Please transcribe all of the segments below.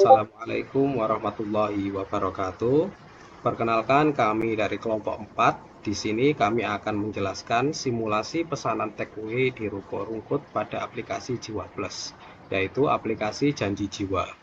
Assalamualaikum warahmatullahi wabarakatuh. Perkenalkan kami dari kelompok 4. Di sini kami akan menjelaskan simulasi pesanan takeaway di Ruko Rungkut pada aplikasi Jiwa Plus, yaitu aplikasi Janji Jiwa.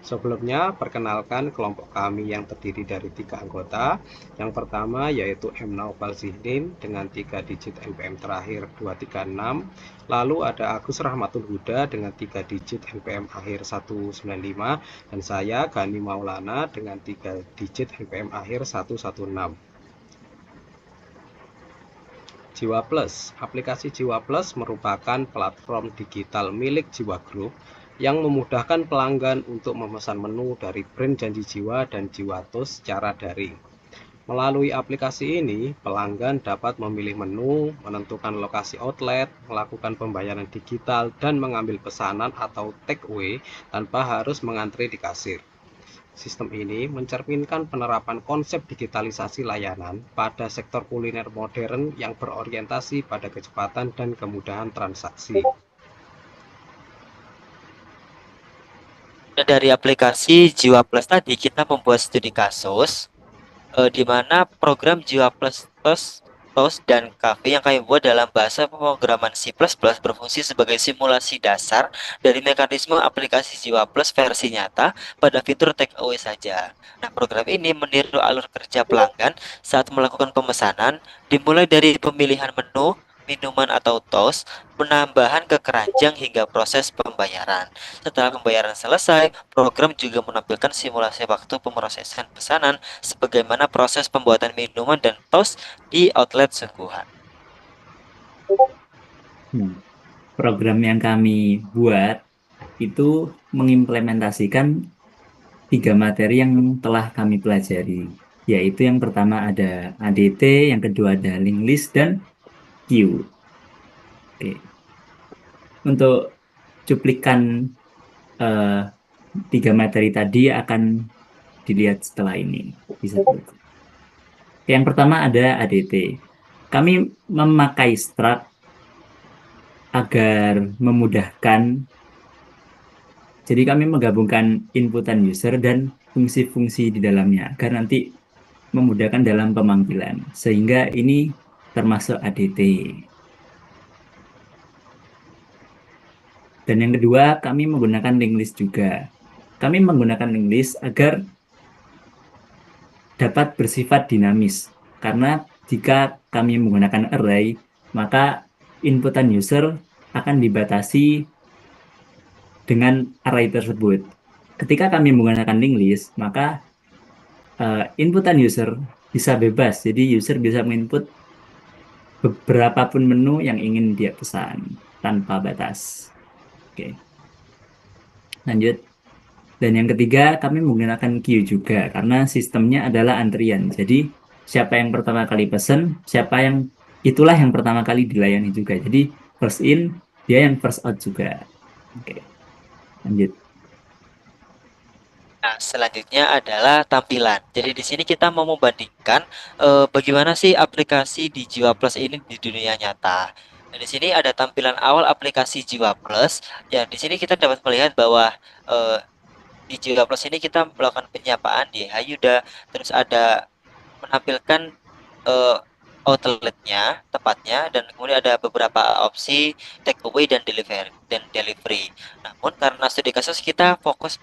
Sebelumnya, perkenalkan kelompok kami yang terdiri dari 3 anggota. Yang pertama yaitu M. Naufal Zihnin dengan 3 digit NPM terakhir 236. Lalu ada Agus Rahmatul Huda dengan 3 digit NPM akhir 195. Dan saya Gani Maulana dengan 3 digit NPM akhir 116. Jiwa Plus. Aplikasi Jiwa Plus merupakan platform digital milik Jiwa Group yang memudahkan pelanggan untuk memesan menu dari brand Janji Jiwa dan Jiwa Tos secara daring. Melalui aplikasi ini, pelanggan dapat memilih menu, menentukan lokasi outlet, melakukan pembayaran digital, dan mengambil pesanan atau take away tanpa harus mengantri di kasir. Sistem ini mencerminkan penerapan konsep digitalisasi layanan pada sektor kuliner modern yang berorientasi pada kecepatan dan kemudahan transaksi. Dan dari aplikasi Jiwa Plus tadi kita membuat studi kasus di mana program Jiwa Plus TOS dan Cafe yang kami buat dalam bahasa pemrograman C++ berfungsi sebagai simulasi dasar dari mekanisme aplikasi Jiwa Plus versi nyata pada fitur take away saja. Nah, program ini meniru alur kerja pelanggan saat melakukan pemesanan, dimulai dari pemilihan menu, minuman atau tos, penambahan ke keranjang hingga proses pembayaran. Setelah pembayaran selesai, program juga menampilkan simulasi waktu pemrosesan pesanan sebagaimana proses pembuatan minuman dan tos di outlet sungguhan. Program yang kami buat itu mengimplementasikan 3 materi yang telah kami pelajari, yaitu yang pertama ada ADT, yang kedua ada link list, dan queue. Oke. Untuk cuplikan 3 materi tadi akan dilihat setelah ini. Bisa dilihat. Yang pertama ada ADT. Kami memakai struct agar memudahkan. Jadi kami menggabungkan inputan user dan fungsi-fungsi di dalamnya agar nanti memudahkan dalam pemanggilan. Sehingga ini termasuk ADT. Dan yang kedua, kami menggunakan link list juga. Kami menggunakan link list agar dapat bersifat dinamis. Karena jika kami menggunakan array, maka inputan user akan dibatasi dengan array tersebut. Ketika kami menggunakan link list, maka inputan user bisa bebas. Jadi user bisa menginput beberapapun menu yang ingin dia pesan tanpa batas. Oke. Lanjut. Dan yang ketiga, kami menggunakan queue juga karena sistemnya adalah antrian. Jadi siapa yang pertama kali pesan, itulah yang pertama kali dilayani juga. Jadi first in, dia yang first out juga. Oke. Lanjut. Nah, selanjutnya adalah tampilan. Jadi di sini kita mau membandingkan bagaimana sih aplikasi di Jiwa Plus ini di dunia nyata. Nah, di sini ada tampilan awal aplikasi Jiwa Plus. Ya, di sini kita dapat melihat bahwa di Jiwa Plus ini kita melakukan penyapaan di Hayuda, terus ada menampilkan eh, outletnya tepatnya, dan kemudian ada beberapa opsi take away dan delivery. Namun karena studi kasus kita fokus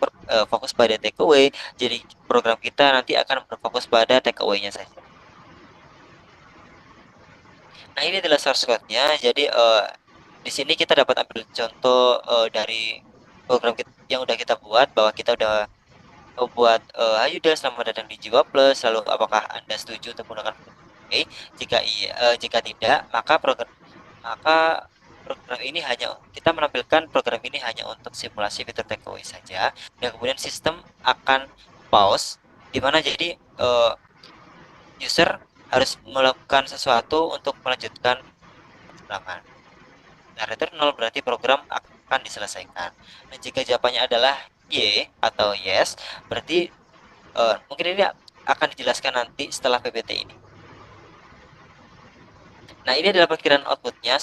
pada take away, jadi program kita nanti akan berfokus pada take away-nya saja. Nah, ini adalah source code-nya. Jadi di sini kita dapat ambil contoh dari program yang udah kita buat, bahwa kita udah membuat Hayuda selamat datang di Jiwa Plus. Lalu apakah Anda setuju untuk menggunakan Oke, jika tidak, maka program ini kita menampilkan program ini hanya untuk simulasi fitur takeaway saja, dan kemudian sistem akan pause, di mana jadi user harus melakukan sesuatu untuk melanjutkan perjalanan. Nah, return 0 berarti program akan diselesaikan. Dan jika jawabannya adalah Y atau yes, berarti mungkin ini akan dijelaskan nanti setelah PPT ini. Nah, ini adalah perkiraan outputnya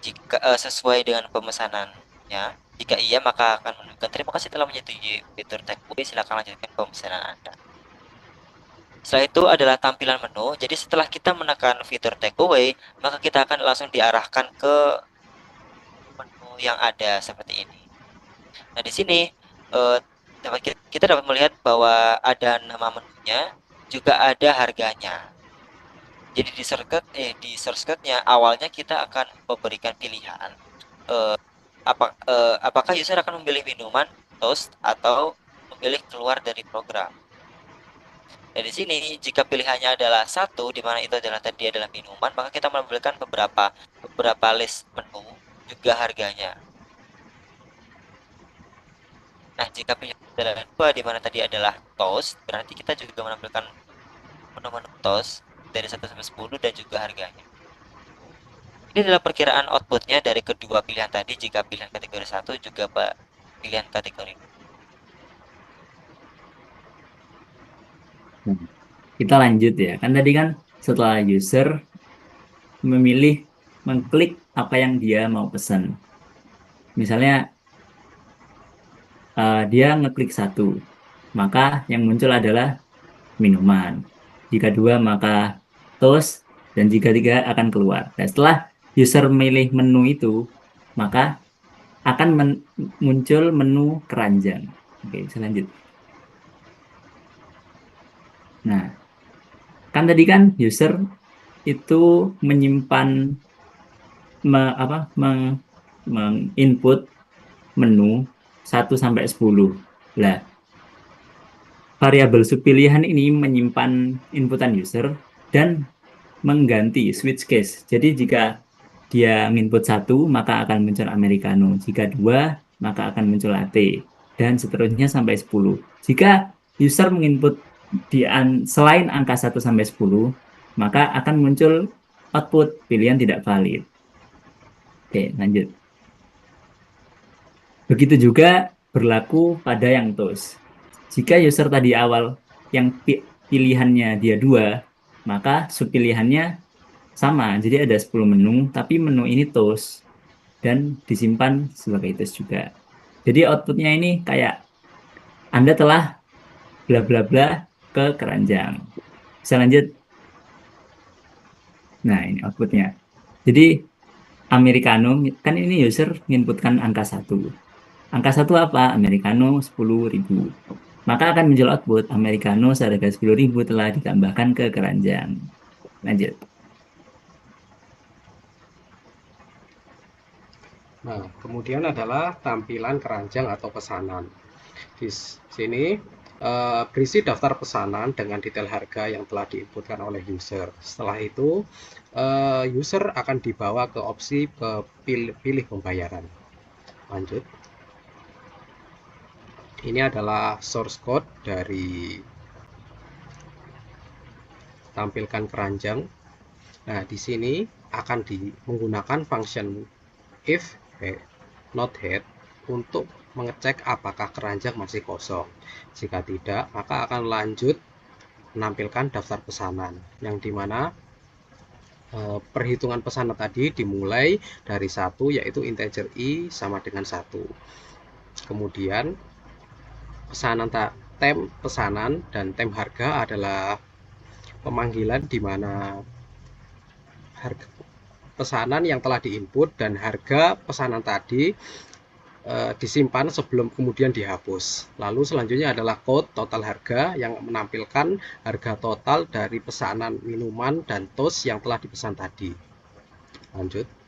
jika sesuai dengan pemesanannya. Jika iya, maka akan menunjukkan terima kasih telah menyetujui fitur takeaway, silakan lanjutkan pemesanan Anda. Setelah itu adalah tampilan menu. Jadi setelah kita menekan fitur takeaway, maka kita akan langsung diarahkan ke menu yang ada seperti ini. Nah, di sini eh, kita dapat melihat bahwa ada nama menunya, juga ada harganya. Jadi di shortcut-nya awalnya kita akan memberikan pilihan eh, apakah user akan memilih minuman, toast, atau memilih keluar dari program. Dan di sini jika pilihannya adalah satu, di mana itu adalah tadi adalah minuman, maka kita menampilkan beberapa list menu juga harganya. Nah, jika pilihan adalah dua, di mana tadi adalah toast, berarti kita juga menampilkan menu-menu toast dari 1 sampai 10 dan juga harganya. Ini adalah perkiraan outputnya dari kedua pilihan tadi jika pilihan kategori 1 juga pilihan kategori 2. Kita lanjut ya. Kan tadi kan setelah user memilih mengklik apa yang dia mau pesan. Misalnya dia ngeklik satu, maka yang muncul adalah minuman. Jika dua, maka toast, dan jika tiga akan keluar. Dan setelah user memilih menu itu, maka akan muncul menu keranjang. Oke, bisa lanjut. Nah, kan tadi kan user itu menyimpan menginput menu 1 sampai 10. Lah, variabel subpilihan ini menyimpan inputan user dan mengganti switch case. Jadi jika dia input 1, maka akan muncul americano. Jika 2, maka akan muncul latte. Dan seterusnya sampai 10. Jika user menginput selain angka 1 sampai 10, maka akan muncul output pilihan tidak valid. Oke, lanjut. Begitu juga berlaku pada yang toast. Jika user tadi awal yang pilihannya dia 2, maka subpilihannya sama. Jadi ada 10 menu, tapi menu ini toast dan disimpan sebagai toast juga. Jadi outputnya ini kayak Anda telah bla bla bla ke keranjang. Bisa lanjut? Nah, ini outputnya. Jadi americano, kan ini user menginputkan angka 1. Angka 1 apa? Americano 10.000. Maka akan muncul output americano seharga 10.000 telah ditambahkan ke keranjang. Lanjut. Nah, kemudian adalah tampilan keranjang atau pesanan. Di sini berisi daftar pesanan dengan detail harga yang telah diinputkan oleh user. Setelah itu, user akan dibawa ke opsi pilih pembayaran. Lanjut. Ini adalah source code dari tampilkan keranjang. Nah, di sini akan menggunakan function if not head untuk mengecek apakah keranjang masih kosong. Jika tidak, maka akan lanjut menampilkan daftar pesanan yang dimana perhitungan pesanan tadi dimulai dari 1, yaitu integer i sama dengan 1. Kemudian pesanan dan tem harga adalah pemanggilan di mana harga pesanan yang telah diinput dan harga pesanan tadi disimpan sebelum kemudian dihapus. Lalu selanjutnya adalah code total harga yang menampilkan harga total dari pesanan minuman dan toast yang telah dipesan tadi. Lanjut.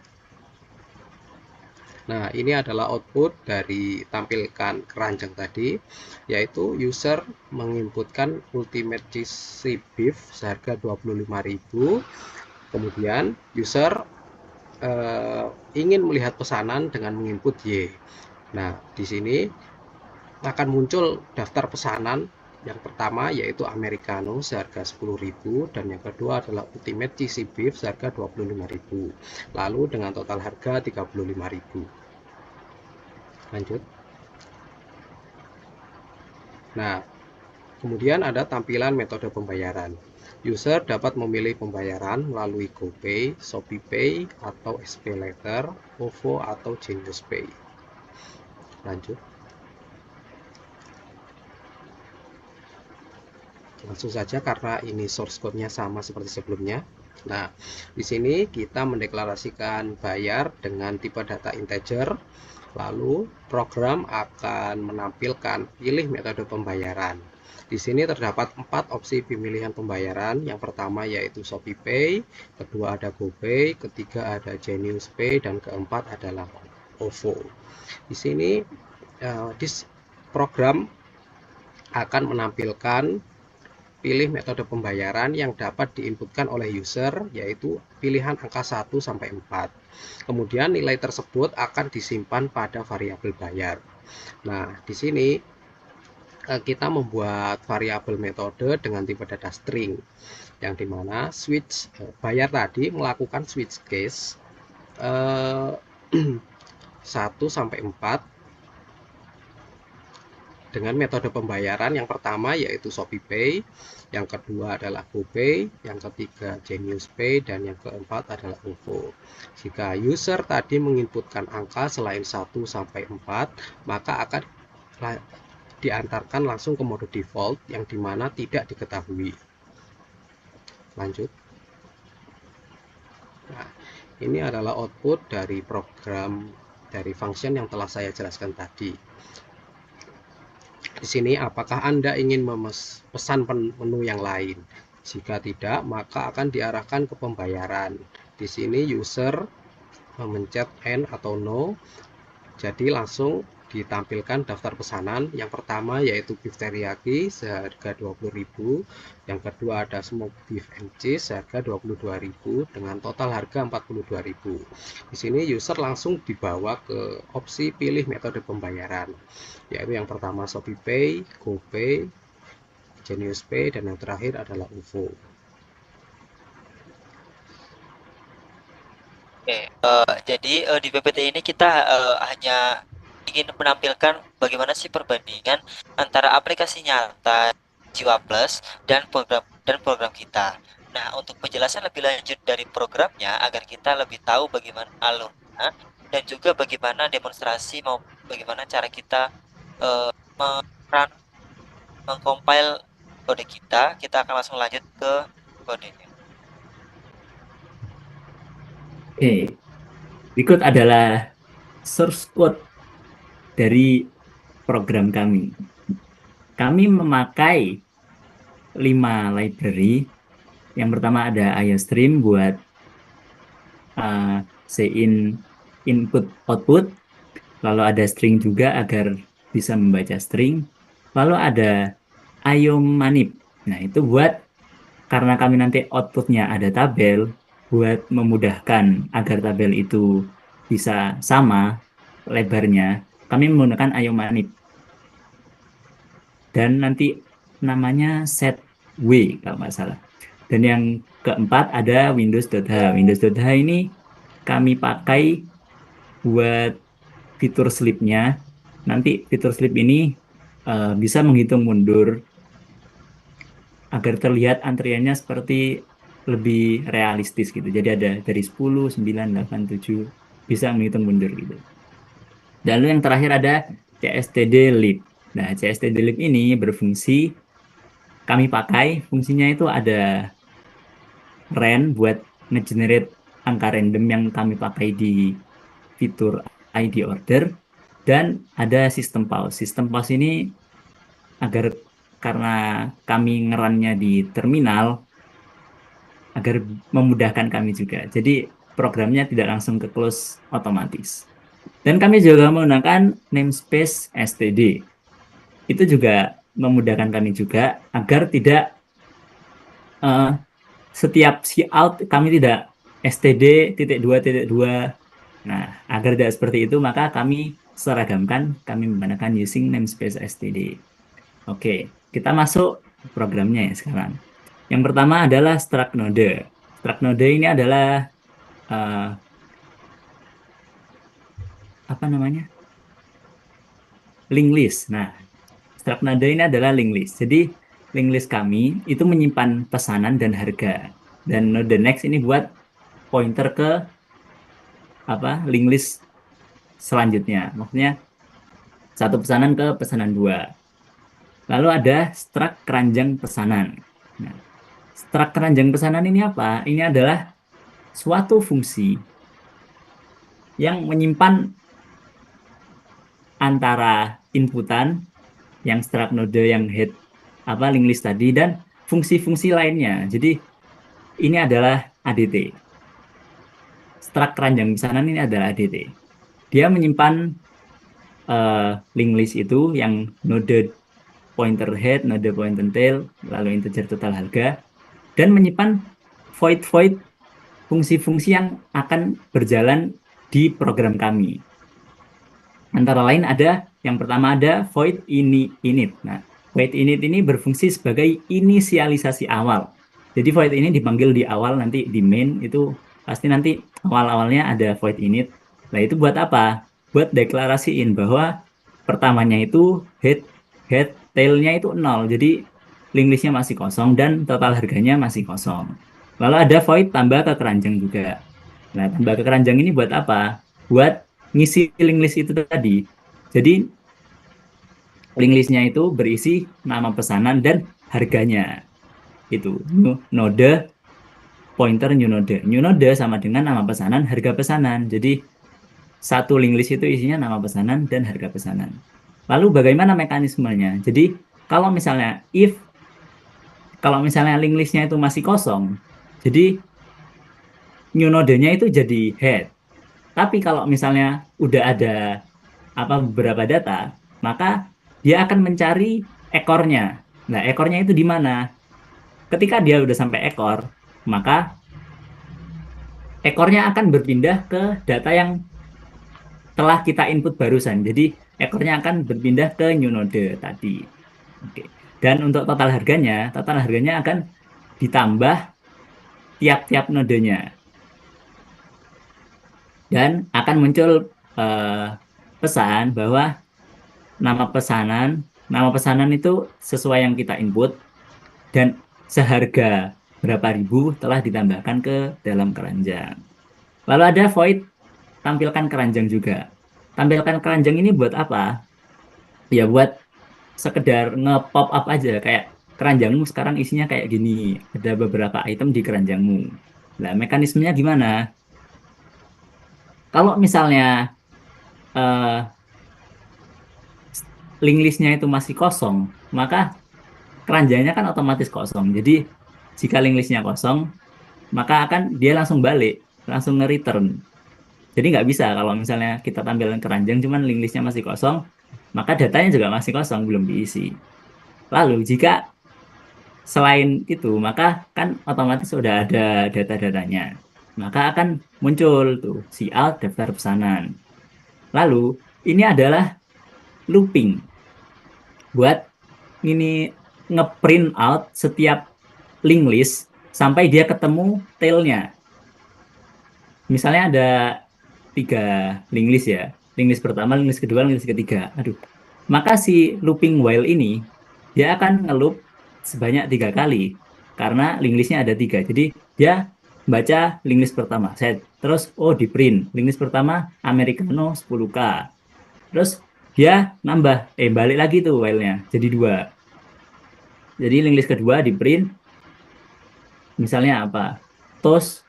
Nah, ini adalah output dari tampilkan keranjang tadi, yaitu user menginputkan ultimate cheesy beef seharga 25.000. Kemudian user ingin melihat pesanan dengan menginput Y. Nah, di sini akan muncul daftar pesanan. Yang pertama yaitu americano seharga 10.000 dan yang kedua adalah ultimate cheesy beef seharga 25.000. Lalu dengan total harga 35.000. Lanjut. Nah, kemudian ada tampilan metode pembayaran. User dapat memilih pembayaran melalui GoPay, ShopeePay, atau SPayLater, OVO, atau Genius Pay. Lanjut. Langsung saja karena ini source code-nya sama seperti sebelumnya. Nah, di sini kita mendeklarasikan bayar dengan tipe data integer. Lalu program akan menampilkan pilih metode pembayaran. Di sini terdapat 4 opsi pemilihan pembayaran. Yang pertama yaitu ShopeePay, kedua ada GoPay, ketiga ada Genius Pay, dan keempat adalah OVO. Di sini program akan menampilkan pilih metode pembayaran yang dapat diinputkan oleh user, yaitu pilihan angka 1 sampai 4. Kemudian nilai tersebut akan disimpan pada variabel bayar. Nah, di sini kita membuat variabel metode dengan tipe data string, yang dimana switch bayar tadi melakukan switch case 1 sampai 4 dengan metode pembayaran yang pertama yaitu ShopeePay, yang kedua adalah GoPay, yang ketiga Genius Pay, dan yang keempat adalah OVO. Jika user tadi menginputkan angka selain 1 sampai 4, maka akan diantarkan langsung ke mode default yang dimana tidak diketahui. Lanjut. Nah, ini adalah output dari program dari function yang telah saya jelaskan tadi. Di sini apakah Anda ingin memesan menu yang lain? Jika tidak, maka akan diarahkan ke pembayaran. Di sini user memencet N atau No, jadi langsung ditampilkan daftar pesanan. Yang pertama yaitu beef teriyaki seharga 20.000, yang kedua ada smoked beef and cheese seharga 22.000 dengan total harga 42.000. Di sini user langsung dibawa ke opsi pilih metode pembayaran, yaitu yang pertama ShopeePay, GoPay, Genius Pay, dan yang terakhir adalah OVO. Oke, jadi di PPT ini kita hanya ingin menampilkan bagaimana sih perbandingan antara aplikasi nyata Jiwa Plus dan program kita. Nah, untuk penjelasan lebih lanjut dari programnya agar kita lebih tahu bagaimana alurnya dan juga bagaimana demonstrasi mau bagaimana cara kita mengcompile kode kita akan langsung lanjut ke kodenya. Oke, berikut adalah source code dari program kami. Kami memakai 5 library. Yang pertama ada IOStream buat Sein input output, lalu ada string juga agar bisa membaca string, lalu ada IOManip. Nah, itu buat karena kami nanti outputnya ada tabel, buat memudahkan agar tabel itu bisa sama lebarnya, kami menggunakan IOManip. Dan nanti namanya setW kalau nggak salah. Dan yang keempat ada Windows.h. Windows.h ini kami pakai buat fitur sleep-nya. Nanti fitur sleep ini bisa menghitung mundur agar terlihat antriannya seperti lebih realistis gitu. Jadi ada dari 10, 9, 8, 7 bisa menghitung mundur gitu. Lalu yang terakhir ada cstd-lib. Nah, cstd-lib ini berfungsi, kami pakai fungsinya itu ada ren buat nge-generate angka random yang kami pakai di fitur ID order, dan ada sistem pause. Sistem pause ini agar karena kami ngerannya di terminal agar memudahkan kami juga. Jadi programnya tidak langsung ke close otomatis. Dan kami juga menggunakan namespace std. Itu juga memudahkan kami juga agar tidak setiap cout kami tidak std.2.2. Nah, agar tidak seperti itu, maka kami seragamkan, kami menggunakan using namespace std. Oke, kita masuk programnya ya sekarang. Yang pertama adalah struct node. Struct node ini adalah apa namanya? Link list. Nah, struct node ini adalah link list. Jadi link list kami itu menyimpan pesanan dan harga. Dan node next ini buat pointer ke link list selanjutnya. Maksudnya satu pesanan ke pesanan 2. Lalu ada struct keranjang pesanan. Nah, struct keranjang pesanan ini apa? Ini adalah suatu fungsi yang menyimpan antara inputan yang struct node yang head link list tadi dan fungsi-fungsi lainnya. Jadi ini adalah ADT. Struct keranjang pesanan ini adalah ADT. Dia menyimpan link list itu yang node pointer head, node pointer tail, lalu integer total harga, dan menyimpan void fungsi-fungsi yang akan berjalan di program kami. Antara lain ada, yang pertama ada void init. Nah, void init ini berfungsi sebagai inisialisasi awal. Jadi void ini dipanggil di awal, nanti di main itu pasti nanti awal-awalnya ada void init. Nah, itu buat apa? Buat deklarasiin bahwa pertamanya itu head, tailnya itu 0. Jadi link listnya masih kosong dan total harganya masih kosong. Lalu ada void tambah ke keranjang juga. Nah, tambah ke keranjang ini buat apa? Buat ngisi link list itu tadi. Jadi link listnya itu berisi nama pesanan dan harganya. Itu new node pointer new node. New node sama dengan nama pesanan, harga pesanan. Jadi satu link list itu isinya nama pesanan dan harga pesanan. Lalu bagaimana mekanismenya? Jadi kalau misalnya link listnya itu masih kosong, jadi new node-nya itu jadi head. Tapi kalau misalnya udah ada beberapa data, maka dia akan mencari ekornya. Nah, ekornya itu di mana? Ketika dia udah sampai ekor, maka ekornya akan berpindah ke data yang telah kita input barusan. Jadi ekornya akan berpindah ke new node tadi. Oke. Dan untuk total harganya akan ditambah tiap-tiap nodenya. Dan akan muncul pesan bahwa nama pesanan itu sesuai yang kita input dan seharga berapa ribu telah ditambahkan ke dalam keranjang. Lalu ada void tampilkan keranjang juga. Tampilkan keranjang ini buat apa? Ya buat sekedar nge-pop up aja, kayak keranjangmu sekarang isinya kayak gini, ada beberapa item di keranjangmu. Nah, mekanismenya gimana? Kalau misalnya link listnya itu masih kosong, maka keranjangnya kan otomatis kosong. Jadi jika link listnya kosong, maka dia langsung balik, langsung nge-return. Jadi nggak bisa kalau misalnya kita tampilkan keranjang cuman link listnya masih kosong, maka datanya juga masih kosong, belum diisi. Lalu jika selain itu, maka kan otomatis sudah ada data-datanya. Maka akan muncul tuh cout daftar pesanan. Lalu ini adalah looping buat ini ngeprint out setiap link list sampai dia ketemu tailnya. Misalnya ada 3 link list ya. Link list pertama, link list kedua, link list ketiga. Maka si looping while ini dia akan ngeloop sebanyak 3 kali karena link listnya ada 3. Jadi dia baca link list pertama, terus di print link list pertama Americano 10K. Terus dia nambah balik lagi tuh while-nya jadi 2. Jadi link list kedua di print misalnya toast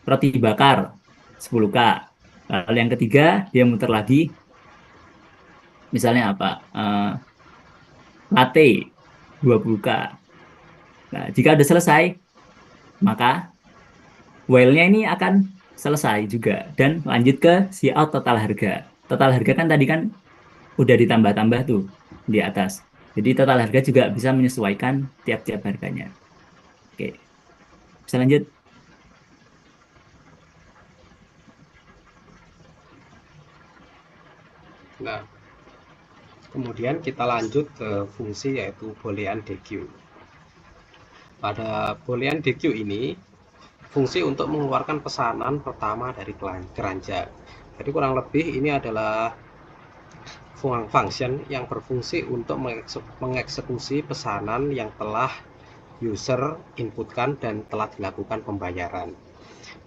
roti bakar 10K. Lalu yang ketiga dia muter lagi misalnya latte 20K. Nah, jika udah selesai, maka while-nya ini akan selesai juga dan lanjut ke cout total harga. Total harga kan tadi kan udah ditambah-tambah tuh di atas. Jadi total harga juga bisa menyesuaikan tiap-tiap harganya. Oke. Bisa lanjut? Nah, kemudian kita lanjut ke fungsi yaitu boolean DQ. Pada boolean DQ ini fungsi untuk mengeluarkan pesanan pertama dari keranjang. Jadi kurang lebih ini adalah function yang berfungsi untuk mengeksekusi pesanan yang telah user inputkan dan telah dilakukan pembayaran.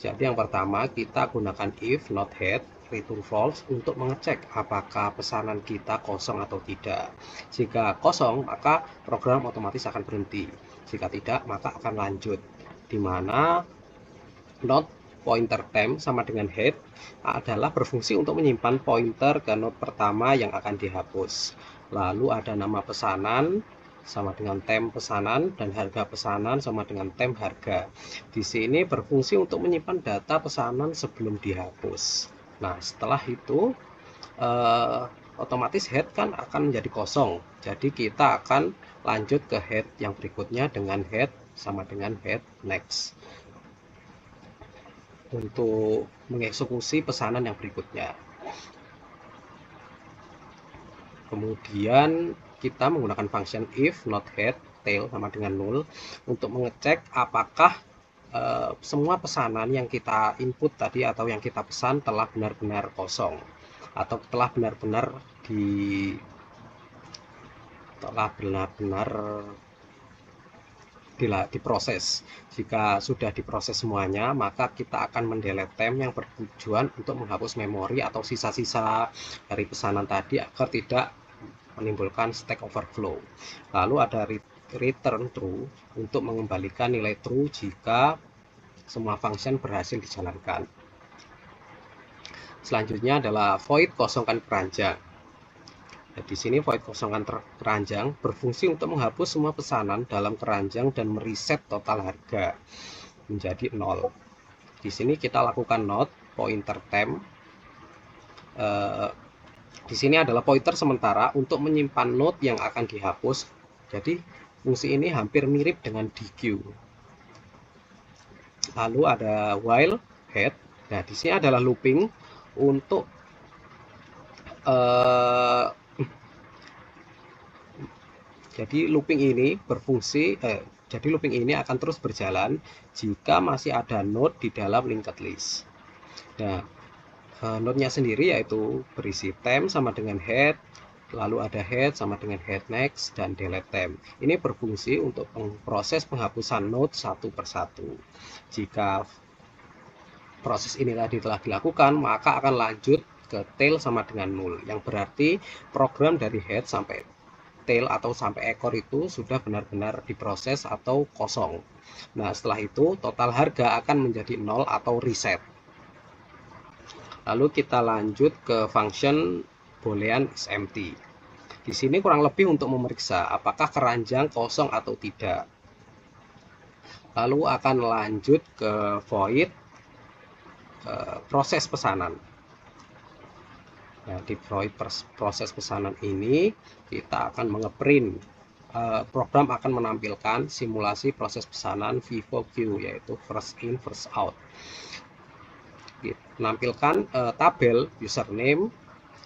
Jadi yang pertama kita gunakan if not head return false untuk mengecek apakah pesanan kita kosong atau tidak. Jika kosong, maka program otomatis akan berhenti. Jika tidak, maka akan lanjut. Di mana node pointer temp sama dengan head adalah berfungsi untuk menyimpan pointer ke node pertama yang akan dihapus. Lalu ada nama pesanan sama dengan temp pesanan dan harga pesanan sama dengan temp harga. Di sini berfungsi untuk menyimpan data pesanan sebelum dihapus. Nah, setelah itu otomatis head kan akan menjadi kosong. Jadi kita akan lanjut ke head yang berikutnya dengan head sama dengan head next untuk mengeksekusi pesanan yang berikutnya. Kemudian kita menggunakan function if not head tail sama dengan 0 untuk mengecek apakah semua pesanan yang kita input tadi atau yang kita pesan telah benar-benar kosong atau telah benar-benar diproses. Jika sudah diproses semuanya, maka kita akan mendelete temp yang bertujuan untuk menghapus memori atau sisa-sisa dari pesanan tadi agar tidak menimbulkan stack overflow. Lalu ada return true untuk mengembalikan nilai true jika semua function berhasil dijalankan. Selanjutnya adalah void kosongkan keranjang. Nah, di sini void kosongkan keranjang berfungsi untuk menghapus semua pesanan dalam keranjang dan mereset total harga menjadi 0. Di sini kita lakukan node pointer temp. Di sini adalah pointer sementara untuk menyimpan node yang akan dihapus. Jadi fungsi ini hampir mirip dengan DQ. Lalu ada while head. Nah, di sini adalah looping untuk jadi looping ini berfungsi jadi looping ini akan terus berjalan jika masih ada node di dalam linked list. Nah, node-nya sendiri yaitu berisi temp sama dengan head, lalu ada head sama dengan head next dan delete temp. Ini berfungsi untuk proses penghapusan node satu persatu. Jika proses ini tadi telah dilakukan, maka akan lanjut ke tail sama dengan 0, yang berarti program dari head sampai tail atau sampai ekor itu sudah benar-benar diproses atau kosong. Nah, setelah itu total harga akan menjadi 0 atau reset. Lalu kita lanjut ke function boolean is empty. Di sini kurang lebih untuk memeriksa apakah keranjang kosong atau tidak. Lalu akan lanjut ke void proses pesanan. Nah, di void proses pesanan ini kita akan mengeprint. Program akan menampilkan simulasi proses pesanan Vivo Q, yaitu first in first out. Menampilkan tabel username,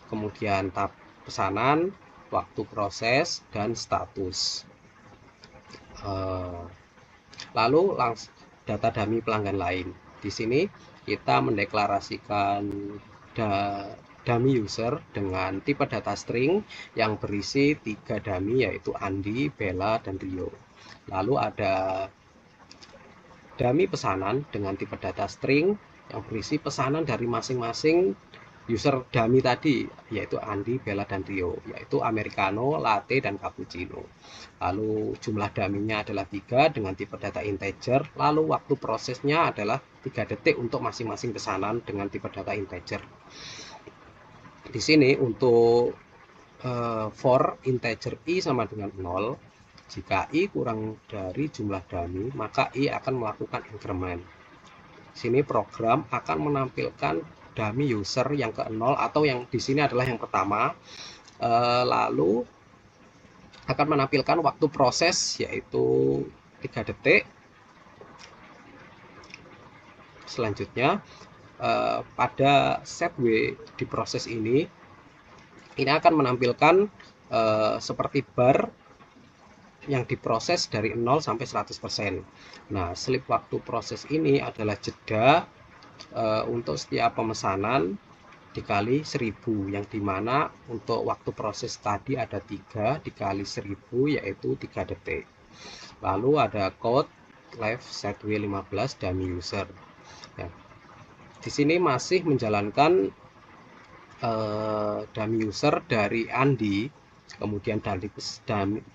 kemudian tab pesanan, waktu proses, dan status. Lalu langsung data dummy pelanggan lain. Di sini kita mendeklarasikan dummy user dengan tipe data string yang berisi 3 dummy, yaitu Andi, Bella, dan Rio. Lalu ada dummy pesanan dengan tipe data string yang berisi pesanan dari masing-masing user dummy tadi, yaitu Andi, Bella, dan Rio, yaitu americano, latte, dan cappuccino. Lalu jumlah dummy-nya adalah 3 dengan tipe data integer, lalu waktu prosesnya adalah 3 detik untuk masing-masing pesanan dengan tipe data integer. Di sini untuk for integer i sama dengan 0, jika i kurang dari jumlah dummy, maka i akan melakukan increment. Di sini program akan menampilkan dummy user yang ke-0 atau yang di sini adalah yang pertama, lalu akan menampilkan waktu proses yaitu 3 detik. Selanjutnya pada set W di proses ini akan menampilkan seperti bar yang diproses dari 0 sampai 100%. Nah, slip waktu proses ini adalah jeda untuk setiap pemesanan dikali 1000, yang dimana untuk waktu proses tadi ada 3 dikali 1000 yaitu 3 detik. Lalu ada code left set W15 dummy user. Nah, di sini masih menjalankan dummy user dari Andi, kemudian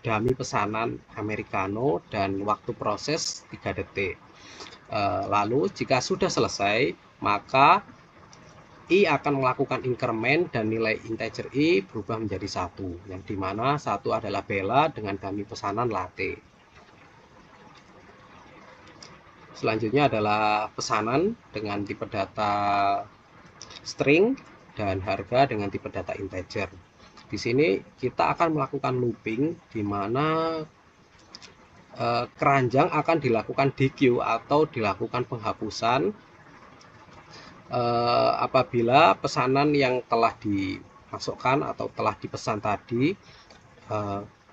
dummy pesanan americano, dan waktu proses 3 detik. Lalu jika sudah selesai, maka I akan melakukan increment dan nilai integer I berubah menjadi 1, yang dimana 1 adalah Bella dengan dummy pesanan latte. Selanjutnya adalah pesanan dengan tipe data string dan harga dengan tipe data integer. Di sini kita akan melakukan looping di mana keranjang akan dilakukan DQ atau dilakukan penghapusan apabila pesanan yang telah dimasukkan atau telah dipesan tadi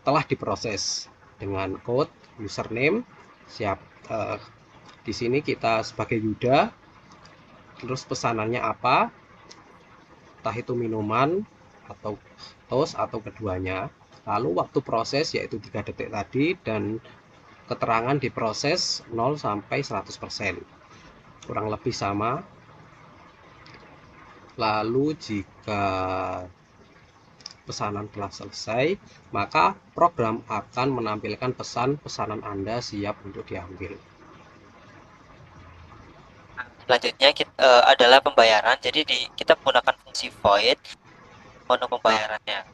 telah diproses dengan code username siap. Di sini kita sebagai Yuda, terus pesanannya apa, entah itu minuman atau toast atau keduanya, lalu waktu proses yaitu 3 detik tadi, dan keterangan diproses 0 sampai 100%, kurang lebih sama. Lalu jika pesanan telah selesai, maka program akan menampilkan pesan pesanan Anda siap untuk diambil. Selanjutnya adalah pembayaran. Jadi kita menggunakan fungsi void untuk pembayarannya.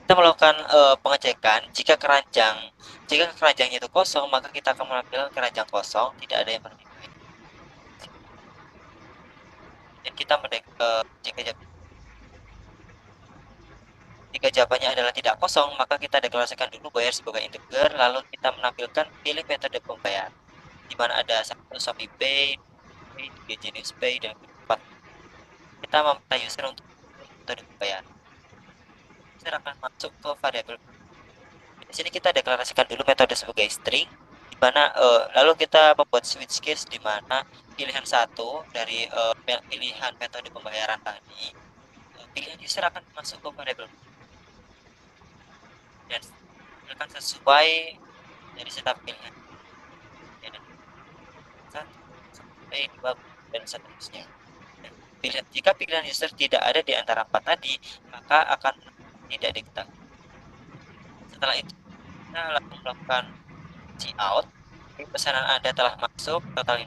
Kita melakukan pengecekan jika keranjangnya itu kosong, maka kita akan menampilkan keranjang kosong, tidak ada yang bernilai. Dan kita jika jawabannya adalah tidak kosong, maka kita deklarasikan dulu bayar sebagai integer, lalu kita menampilkan pilih metode pembayaran, di mana ada satu Shopee Pay, 3 Genius Pay, dan 4. Kita meminta user untuk metode pembayaran. User akan masuk ke variabel. Di sini kita deklarasikan dulu metode sebagai string, di mana lalu kita membuat switch case di mana pilihan satu dari pilihan metode pembayaran tadi, pilihan user akan masuk ke variabel dan akan sesuai dari setup pilihan. Sampai 2 dan seterusnya. Jika pilihan user tidak ada di antara 4 tadi, maka akan tidak diketahui. Setelah itu, kita langsung melakukan cout. Pesanan Anda telah masuk, total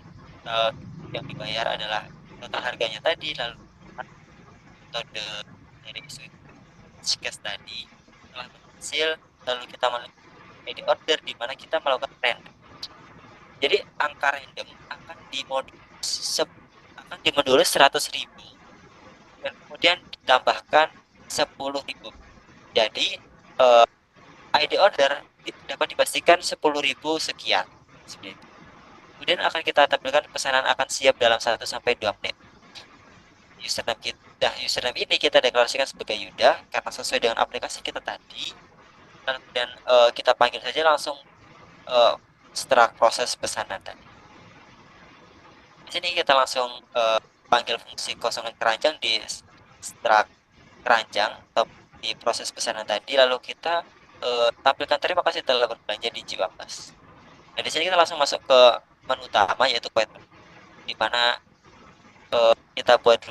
yang dibayar adalah total harganya tadi, lalu metode dari switch case tadi telah berhasil, lalu kita melakukan edit order di mana kita melakukan random. Jadi angka random akan dimodul 100.000 dan kemudian ditambahkan 10.000. Jadi ID order dapat dipastikan 10.000 sekian. Kemudian akan kita tampilkan pesanan akan siap dalam 1 sampai 2 menit. Username ini kita deklarasikan sebagai Yuda karena sesuai dengan aplikasi kita tadi. Dan kita panggil saja langsung setelah proses pesanan tadi. Di sini kita langsung panggil fungsi kosongan keranjang di struct keranjang atau di proses pesanan tadi, lalu kita tampilkan terima kasih telah berbelanja di Jiwa Plus. Nah, di sini kita langsung masuk ke menu utama yaitu quiet menu, di mana kita buat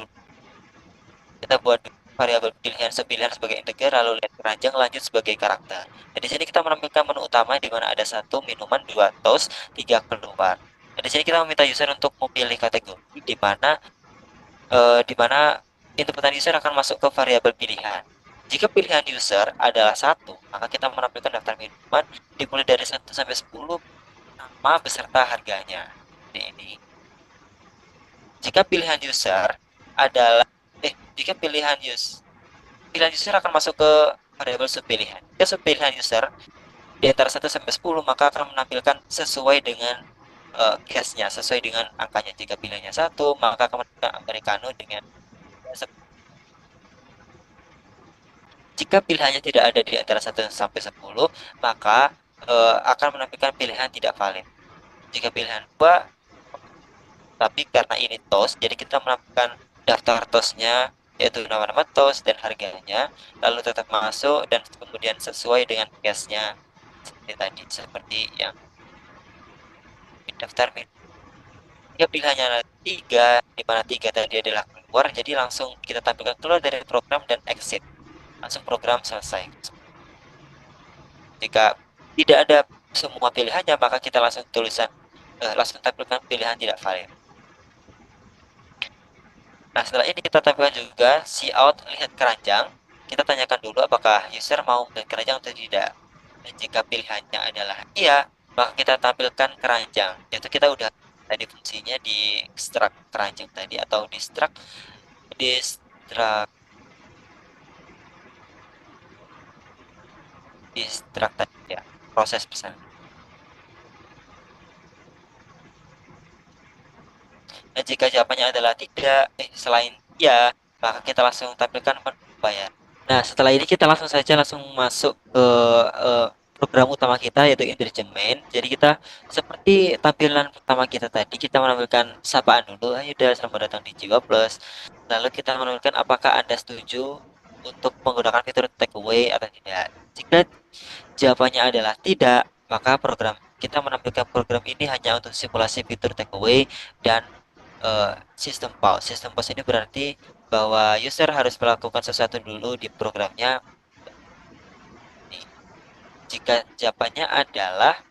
variabel pilihan sebagai integer, lalu lihat keranjang lanjut sebagai karakter. Nah, di sini kita menampilkan menu utama di mana ada 1 minuman, 2 toast, 3 keluar. Nah, di sini kita meminta user untuk memilih kategori di mana inputan user akan masuk ke variabel pilihan. Jika pilihan user adalah 1, maka kita menampilkan daftar minuman dimulai dari 1 sampai 10, nama beserta harganya. Ini. Jika pilihan user adalah pilihan user akan masuk ke variabel subpilihan. Jika subpilihan user di antara 1 sampai 10, maka akan menampilkan sesuai dengan case-nya, sesuai dengan angkanya. Jika pilihannya 1, maka akan menampilkan americano dengan. Jika pilihannya tidak ada di antara 1 sampai 10, maka akan menampilkan pilihan tidak valid. Jika pilihan 2, tapi karena ini toast, jadi kita menampilkan daftar toastnya, yaitu nama-nama toast dan harganya, lalu tetap masuk dan kemudian sesuai dengan case-nya seperti tadi, seperti yang di daftar menu. Ya pilihannya ada 3, di mana 3 tadi adalah keluar, jadi langsung kita tampilkan keluar dari program dan exit. Langsung program selesai. Jika tidak ada semua pilihannya, maka kita langsung tampilkan pilihan tidak valid. Nah, setelah ini kita tampilkan juga see out lihat keranjang. Kita tanyakan dulu apakah user mau melihat keranjang atau tidak. Dan jika pilihannya adalah iya, maka kita tampilkan keranjang. Yaitu kita udah tadi fungsinya di extract keranjang tadi atau distract distract tadi ya, proses pesan. Dan jika jawabannya adalah tidak, selain iya, maka kita langsung tampilkan menu bayar. Nah, setelah ini kita langsung masuk ke program utama kita yaitu Entertainment. Jadi kita seperti tampilan pertama kita tadi, kita menampilkan sapaan dulu. Ayo udah selamat datang di Jiwa Plus. Lalu kita menampilkan apakah Anda setuju untuk menggunakan fitur takeaway atau tidak. Jika jawabannya adalah tidak, maka kita menampilkan program ini hanya untuk simulasi fitur takeaway dan sistem pause. Sistem pause ini berarti bahwa user harus melakukan sesuatu dulu di programnya. Jika jawabannya adalah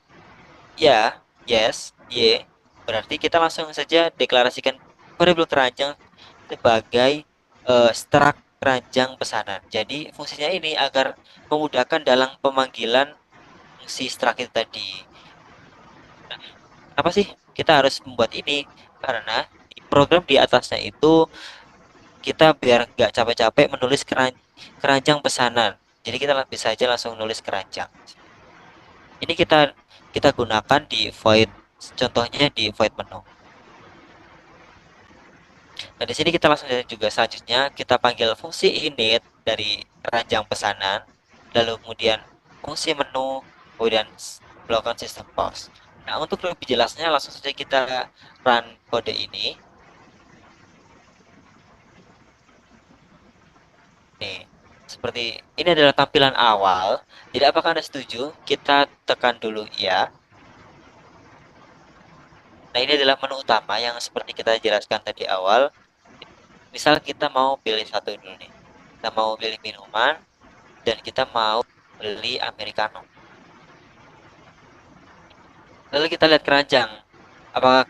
ya, yes, y, berarti kita langsung saja deklarasikan variabel keranjang sebagai struct keranjang pesanan. Jadi fungsinya ini agar memudahkan dalam pemanggilan fungsi struct itu tadi. Nah, kenapa sih kita harus membuat ini? Karena di program di atasnya itu kita biar nggak capek-capek menulis keranjang pesanan. Jadi kita bisa aja langsung nulis keranjang. Ini kita gunakan di void, contohnya di void menu. Nah, di sini kita langsung juga selanjutnya kita panggil fungsi init dari keranjang pesanan, lalu kemudian fungsi menu, kemudian melakukan sistem pause. Nah, untuk lebih jelasnya langsung saja kita run kode ini. Nih, seperti ini adalah tampilan awal. Jadi apakah Anda setuju? Kita tekan dulu ya. Nah, ini adalah menu utama yang seperti kita jelaskan tadi awal. Misal kita mau pilih satu dulu nih. Kita mau pilih minuman dan kita mau beli americano. Lalu kita lihat keranjang. Apakah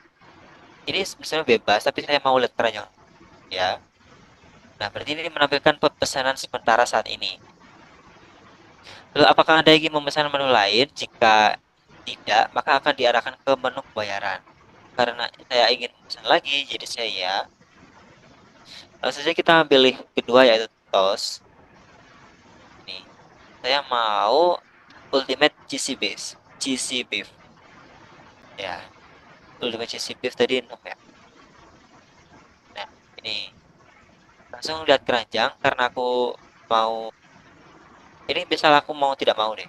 ini sebenarnya bebas, tapi saya mau lihat keranjang ya. Nah, berarti ini menampilkan pesanan sementara saat ini. Lalu apakah Anda ingin memesan menu lain? Jika tidak, maka akan diarahkan ke menu pembayaran. Karena saya ingin memesan lagi, jadi saya ya. Langsung saja kita pilih kedua yaitu toast. Nih, saya mau ultimate cheesy beef. Ya, ultimate cheesy beef tadi 6 ya. Nah, ini langsung lihat keranjang karena aku mau ini misal aku mau tidak mau deh.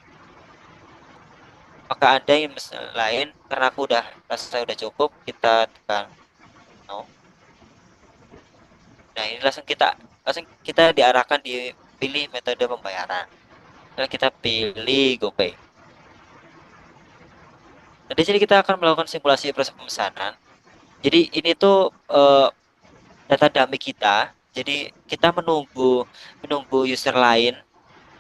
Maka ada yang lain karena aku udah rasa udah cukup, kita tekan no. Nah, ini langsung kita diarahkan dipilih metode pembayaran. Lalu kita pilih GoPay. Nah, di sini kita akan melakukan simulasi proses pemesanan. Jadi ini tuh data dummy kita. Jadi kita menunggu user lain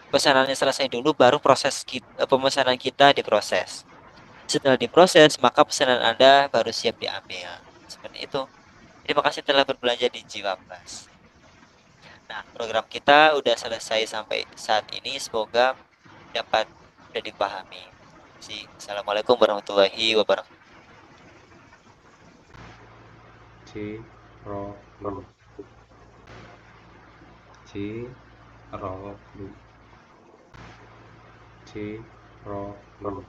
pesanannya selesai dulu baru pemesanan kita diproses. Setelah diproses, maka pesanan Anda baru siap diambil. Seperti itu. Terima kasih telah berbelanja di Jiwa Plus. Nah, program kita udah selesai sampai saat ini. Semoga dapat dipahami. Assalamualaikum warahmatullahi wabarakatuh. C ro lu C ro lu C ro lu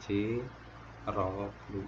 C ro lu